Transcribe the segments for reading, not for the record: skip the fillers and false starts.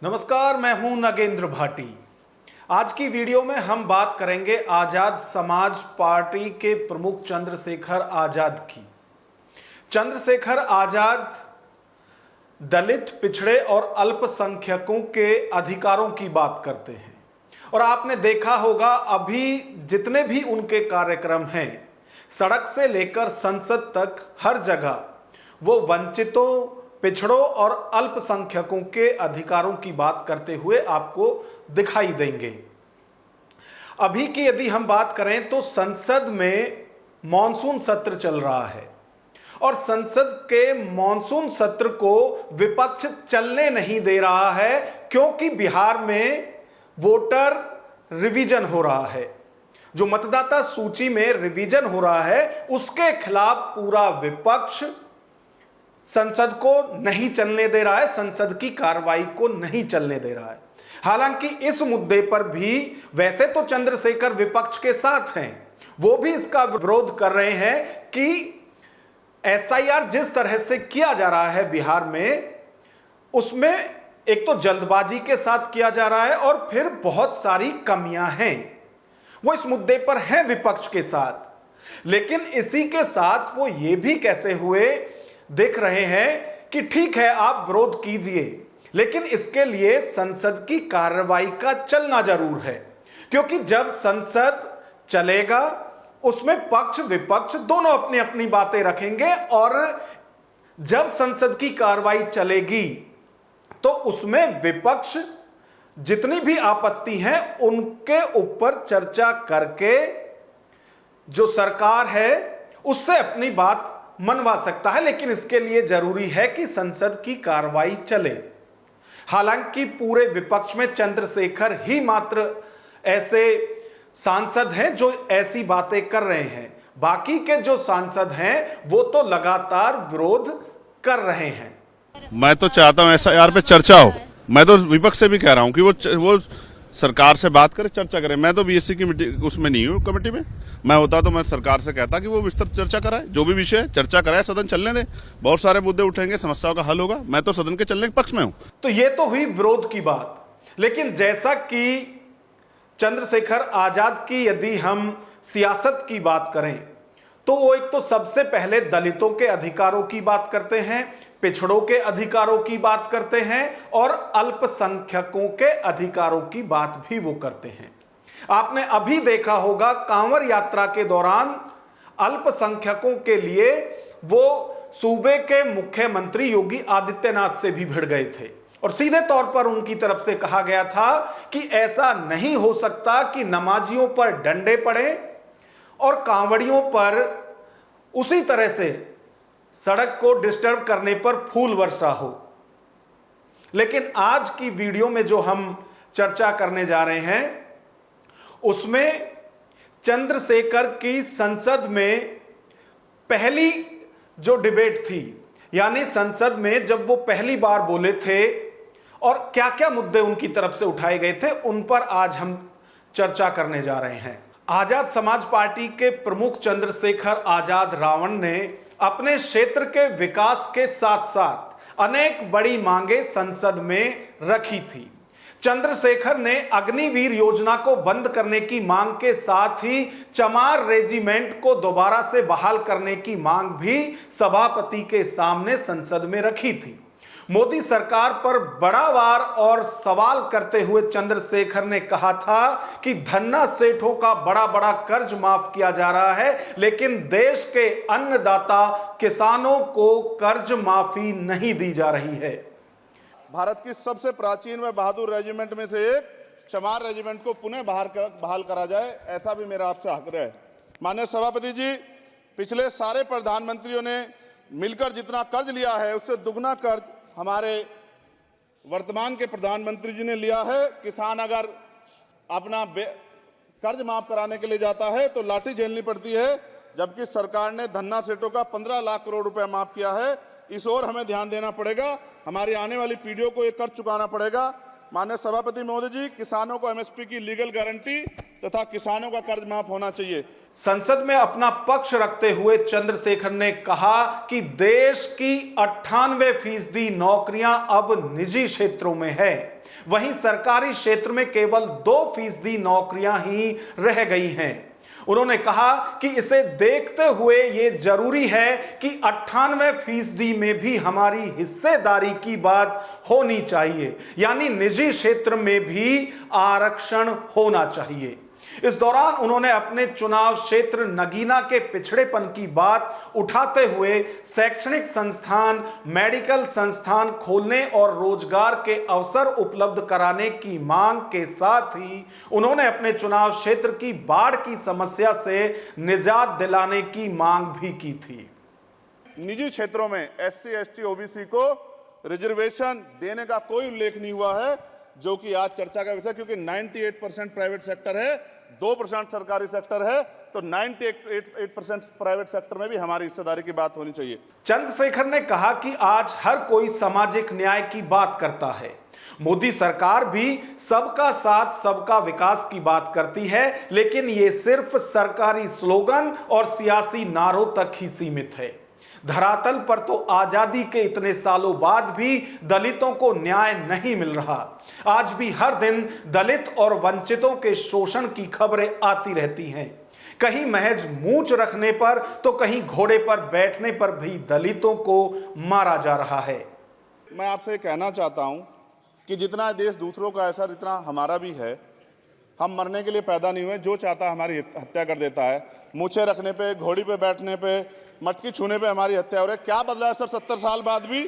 नमस्कार, मैं हूं नगेंद्र भाटी। आज की वीडियो में हम बात करेंगे आजाद समाज पार्टी के प्रमुख चंद्रशेखर आजाद की। चंद्रशेखर आजाद दलित, पिछड़े और अल्पसंख्यकों के अधिकारों की बात करते हैं और आपने देखा होगा अभी जितने भी उनके कार्यक्रम हैं, सड़क से लेकर संसद तक हर जगह वो वंचितों, पिछड़ों और अल्पसंख्यकों के अधिकारों की बात करते हुए आपको दिखाई देंगे। अभी की यदि हम बात करें तो संसद में मॉनसून सत्र चल रहा है और संसद के मॉनसून सत्र को विपक्ष चलने नहीं दे रहा है क्योंकि बिहार में वोटर रिवीजन हो रहा है। जो मतदाता सूची में रिवीजन हो रहा है उसके खिलाफ पूरा विपक्ष संसद को नहीं चलने दे रहा है, संसद की कार्रवाई को नहीं चलने दे रहा है। हालांकि इस मुद्दे पर भी वैसे तो चंद्रशेखर विपक्ष के साथ हैं, वो भी इसका विरोध कर रहे हैं कि एसआईआर जिस तरह से किया जा रहा है बिहार में, उसमें एक तो जल्दबाजी के साथ किया जा रहा है और फिर बहुत सारी कमियां हैं। वो इस मुद्दे पर हैं विपक्ष के साथ, लेकिन इसी के साथ वो ये भी कहते हुए देख रहे हैं कि ठीक है, आप विरोध कीजिए, लेकिन इसके लिए संसद की कार्रवाई का चलना जरूर है, क्योंकि जब संसद चलेगा उसमें पक्ष विपक्ष दोनों अपनी अपनी बातें रखेंगे और जब संसद की कार्रवाई चलेगी तो उसमें विपक्ष जितनी भी आपत्ति हैं उनके ऊपर चर्चा करके जो सरकार है उससे अपनी बात मनवा सकता है, लेकिन इसके लिए जरूरी है कि संसद की कार्रवाई चले। हालांकि पूरे विपक्ष में चंद्रशेखर ही मात्र ऐसे सांसद हैं जो ऐसी बातें कर रहे हैं, बाकी के जो सांसद हैं वो तो लगातार विरोध कर रहे हैं। मैं तो चाहता हूं एसआईआर पे चर्चा हो। मैं तो विपक्ष से भी कह रहा हूं कि वो सरकार से बात करे, चर्चा करे। मैं तो बीएससी की उसमें नहीं हूँ, कमेटी में। मैं होता तो मैं सरकार से कहता कि वो विस्तृत चर्चा कराए, जो भी विषय है चर्चा कराए, सदन चलने दे, बहुत सारे मुद्दे उठेंगे, समस्याओं का हल होगा। मैं तो सदन के चलने के पक्ष में हूँ। तो ये तो हुई विरोध की बात, लेकिन जैसा कि चंद्रशेखर आजाद की यदि हम सियासत की बात करें तो वो एक तो सबसे पहले दलितों के अधिकारों की बात करते हैं, पिछड़ों के अधिकारों की बात करते हैं और अल्पसंख्यकों के अधिकारों की बात भी वो करते हैं। आपने अभी देखा होगा कांवर यात्रा के दौरान अल्पसंख्यकों के लिए वो सूबे के मुख्यमंत्री योगी आदित्यनाथ से भी भिड़ गए थे और सीधे तौर पर उनकी तरफ से कहा गया था कि ऐसा नहीं हो सकता कि नमाजियों पर डंडे पड़े और कांवड़ियों पर उसी तरह से सड़क को डिस्टर्ब करने पर फूल वर्षा हो। लेकिन आज की वीडियो में जो हम चर्चा करने जा रहे हैं उसमें चंद्रशेखर की संसद में पहली जो डिबेट थी, यानी संसद में जब वो पहली बार बोले थे और क्या क्या मुद्दे उनकी तरफ से उठाए गए थे, उन पर आज हम चर्चा करने जा रहे हैं। आजाद समाज पार्टी के प्रमुख चंद्रशेखर आजाद रावण ने अपने क्षेत्र के विकास के साथ साथ अनेक बड़ी मांगे संसद में रखी थी। चंद्रशेखर ने अग्निवीर योजना को बंद करने की मांग के साथ ही चमार रेजिमेंट को दोबारा से बहाल करने की मांग भी सभापति के सामने संसद में रखी थी। मोदी सरकार पर बड़ा वार और सवाल करते हुए चंद्रशेखर ने कहा था कि धन्ना सेठों का बड़ा बड़ा कर्ज माफ किया जा रहा है, लेकिन देश के अन्नदाता किसानों को कर्ज माफी नहीं दी जा रही है। भारत की सबसे प्राचीन व बहादुर रेजिमेंट में से एक चमार रेजिमेंट को पुनः बहाल करा जाए, ऐसा भी मेरा आपसे आग्रह है। माननीय सभापति जी, पिछले सारे प्रधानमंत्रियों ने मिलकर जितना कर्ज लिया है उससे दुगना कर्ज हमारे वर्तमान के प्रधानमंत्री जी ने लिया है। किसान अगर अपना कर्ज माफ कराने के लिए जाता है तो लाठी झेलनी पड़ती है, जबकि सरकार ने धन्ना सेठों का 15 लाख करोड़ रुपया माफ किया है। इस ओर हमें ध्यान देना पड़ेगा, हमारी आने वाली पीढ़ियों को ये कर्ज चुकाना पड़ेगा। माननीय सभापति महोदय जी, किसानों को एमएसपी की लीगल गारंटी तथा किसानों का कर्ज माफ होना चाहिए। संसद में अपना पक्ष रखते हुए चंद्रशेखर ने कहा कि देश की 98% नौकरियां अब निजी क्षेत्रों में है, वहीं सरकारी क्षेत्र में केवल 2% नौकरियां ही रह गई हैं। उन्होंने कहा कि इसे देखते हुए यह जरूरी है कि 98% में भी हमारी हिस्सेदारी की बात होनी चाहिए, यानी निजी क्षेत्र में भी आरक्षण होना चाहिए। इस दौरान उन्होंने अपने चुनाव क्षेत्र नगीना के पिछड़ेपन की बात उठाते हुए शैक्षणिक संस्थान, मेडिकल संस्थान खोलने और रोजगार के अवसर उपलब्ध कराने की मांग के साथ ही उन्होंने अपने चुनाव क्षेत्र की बाढ़ की समस्या से निजात दिलाने की मांग भी की थी। निजी क्षेत्रों में एससी, एसटी, ओबीसी को रिजर्वेशन देने का कोई उल्लेख नहीं हुआ है, जो कि आज चर्चा का विषय, क्योंकि 98% प्राइवेट सेक्टर है, 2% सरकारी सेक्टर है, तो 98% प्राइवेट सेक्टर में भी हमारी हिस्सेदारी की बात होनी चाहिए। चंद्रशेखर ने कहा कि आज हर कोई सामाजिक न्याय की बात करता है। मोदी सरकार भी सबका साथ सबका विकास की बात करती है, लेकिन ये सिर्फ सरकारी स्लोगन और सियासी नारों तक ही सीमित है। धरातल पर तो आजादी के इतने सालों बाद भी दलितों को न्याय नहीं मिल रहा। आज भी हर दिन दलित और वंचितों के शोषण की खबरें आती रहती हैं। कहीं महज मूंछ रखने पर तो कहीं घोड़े पर बैठने पर भी दलितों को मारा जा रहा है। मैं आपसे कहना चाहता हूं कि जितना देश दूसरों का ऐसा जितना हमारा भी है, हम मरने के लिए पैदा नहीं हुए। जो चाहता हमारी हत्या कर देता है। मूछे रखने पे, घोड़ी पे बैठने पे, मटकी छूने पे हमारी हत्या हो रही है। क्या बदला है सर? 70 साल बाद भी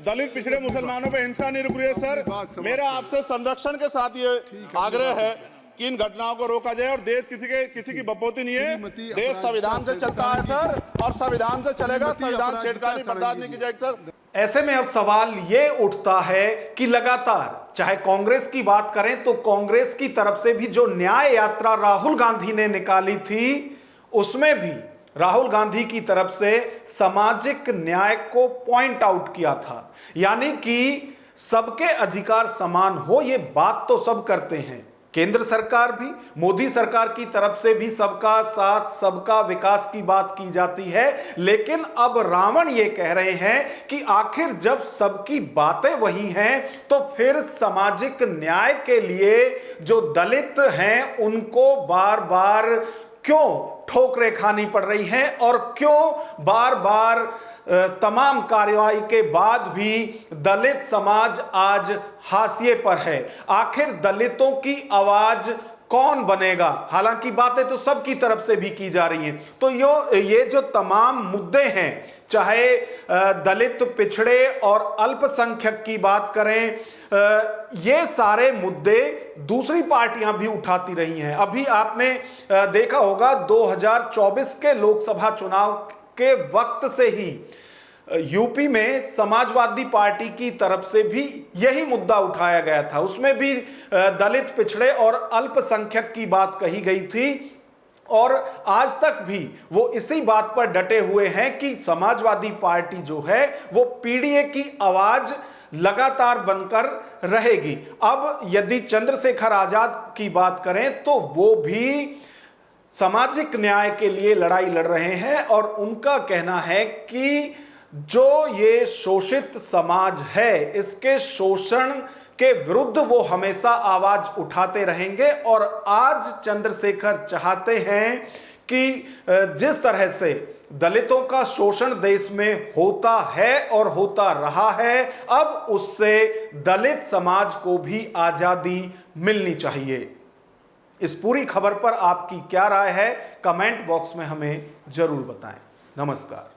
दलित पिछड़े मुसलमानों पे हिंसा नहीं रुक रही है। सर, मेरा आपसे संरक्षण के साथ ये आग्रह है कि इन घटनाओं को रोका जाए। और देश किसी की बपोती नहीं है, देश संविधान से चलता है सर, और संविधान से चलेगा। संविधान छेड़खानी बर्दाश्त नहीं की जाएगी सर। ऐसे में अब सवाल ये उठता है कि लगातार चाहे कांग्रेस की बात करें तो कांग्रेस की तरफ से भी जो न्याय यात्रा राहुल गांधी ने निकाली थी, उसमें भी राहुल गांधी की तरफ से सामाजिक न्याय को पॉइंट आउट किया था, यानी कि सबके अधिकार समान हो, ये बात तो सब करते हैं। केंद्र सरकार भी, मोदी सरकार की तरफ से भी सबका साथ सबका विकास की बात की जाती है, लेकिन अब रावण ये कह रहे हैं कि आखिर जब सबकी बातें वही हैं तो फिर सामाजिक न्याय के लिए जो दलित हैं उनको बार बार क्यों ठोकरें खानी पड़ रही हैं और क्यों बार बार तमाम कार्रवाई के बाद भी दलित समाज आज हाशिए पर है। आखिर दलितों की आवाज कौन बनेगा? हालांकि बातें तो सबकी तरफ से भी की जा रही हैं। तो ये जो तमाम मुद्दे हैं, चाहे दलित, पिछड़े और अल्पसंख्यक की बात करें, ये सारे मुद्दे दूसरी पार्टियां भी उठाती रही हैं। अभी आपने देखा होगा 2024 के लोकसभा चुनाव के वक्त से ही यूपी में समाजवादी पार्टी की तरफ से भी यही मुद्दा उठाया गया था। उसमें भी दलित, पिछड़े और अल्पसंख्यक की बात कही गई थी और आज तक भी वो इसी बात पर डटे हुए हैं कि समाजवादी पार्टी जो है वो पीडीए की आवाज लगातार बनकर रहेगी। अब यदि चंद्रशेखर आजाद की बात करें तो वो भी सामाजिक न्याय के लिए लड़ाई लड़ रहे हैं और उनका कहना है कि जो ये शोषित समाज है, इसके शोषण के विरुद्ध वो हमेशा आवाज उठाते रहेंगे। और आज चंद्रशेखर चाहते हैं कि जिस तरह से दलितों का शोषण देश में होता है और होता रहा है, अब उससे दलित समाज को भी आजादी मिलनी चाहिए। इस पूरी खबर पर आपकी क्या राय है? कमेंट बॉक्स में हमें जरूर बताएं। नमस्कार।